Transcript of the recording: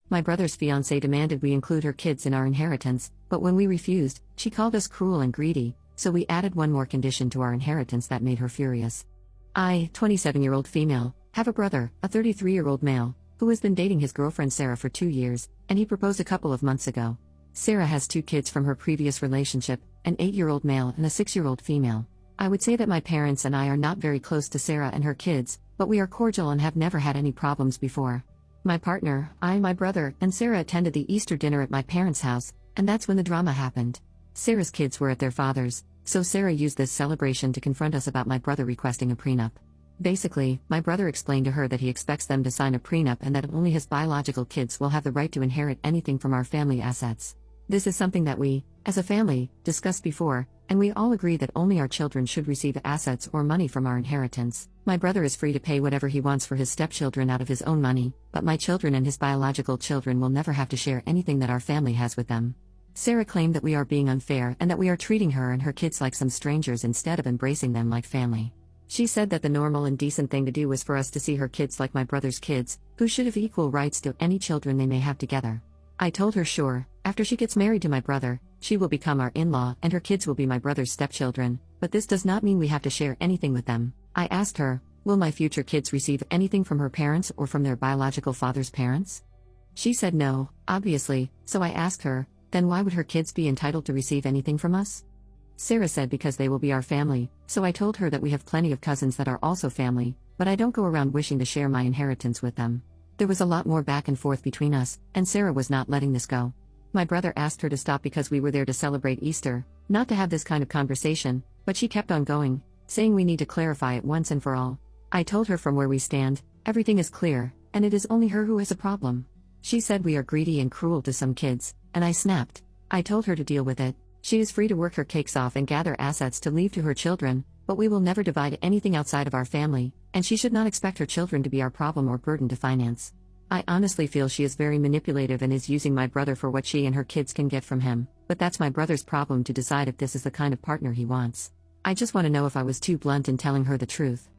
My brother's fiancée demanded we include her kids in our inheritance, but when we refused, she called us cruel and greedy, so we added one more condition to our inheritance that made her furious. I, 27-year-old female, have a brother, a 33-year-old male, who has been dating his girlfriend Sarah for 2 years, and he proposed a couple of months ago. Sarah has 2 kids from her previous relationship, an 8-year-old male and a 6-year-old female. I would say that my parents and I are not very close to Sarah and her kids, but we are cordial and have never had any problems before. My partner, my brother, and Sarah attended the Easter dinner at my parents' house, and that's when the drama happened. Sarah's kids were at their father's, so Sarah used this celebration to confront us about my brother requesting a prenup. Basically, my brother explained to her that he expects them to sign a prenup and that only his biological kids will have the right to inherit anything from our family assets. This is something that we, as a family, discussed before, and we all agree that only our children should receive assets or money from our inheritance. My brother is free to pay whatever he wants for his stepchildren out of his own money, but my children and his biological children will never have to share anything that our family has with them. Sarah claimed that we are being unfair and that we are treating her and her kids like some strangers instead of embracing them like family. She said that the normal and decent thing to do was for us to see her kids like my brother's kids, who should have equal rights to any children they may have together. I told her sure, after she gets married to my brother, she will become our in-law and her kids will be my brother's stepchildren, but this does not mean we have to share anything with them. I asked her, will my future kids receive anything from her parents or from their biological father's parents? She said no, obviously, so I asked her, then why would her kids be entitled to receive anything from us? Sarah said because they will be our family, so I told her that we have plenty of cousins that are also family, but I don't go around wishing to share my inheritance with them. There was a lot more back and forth between us, and Sarah was not letting this go. My brother asked her to stop because we were there to celebrate Easter, not to have this kind of conversation, but she kept on going, saying we need to clarify it once and for all. I told her from where we stand, everything is clear, and it is only her who has a problem. She said we are greedy and cruel to some kids, and I snapped. I told her to deal with it. She is free to work her cakes off and gather assets to leave to her children, but we will never divide anything outside of our family, and she should not expect her children to be our problem or burden to finance. I honestly feel she is very manipulative and is using my brother for what she and her kids can get from him, but that's my brother's problem to decide if this is the kind of partner he wants. I just want to know if I was too blunt in telling her the truth.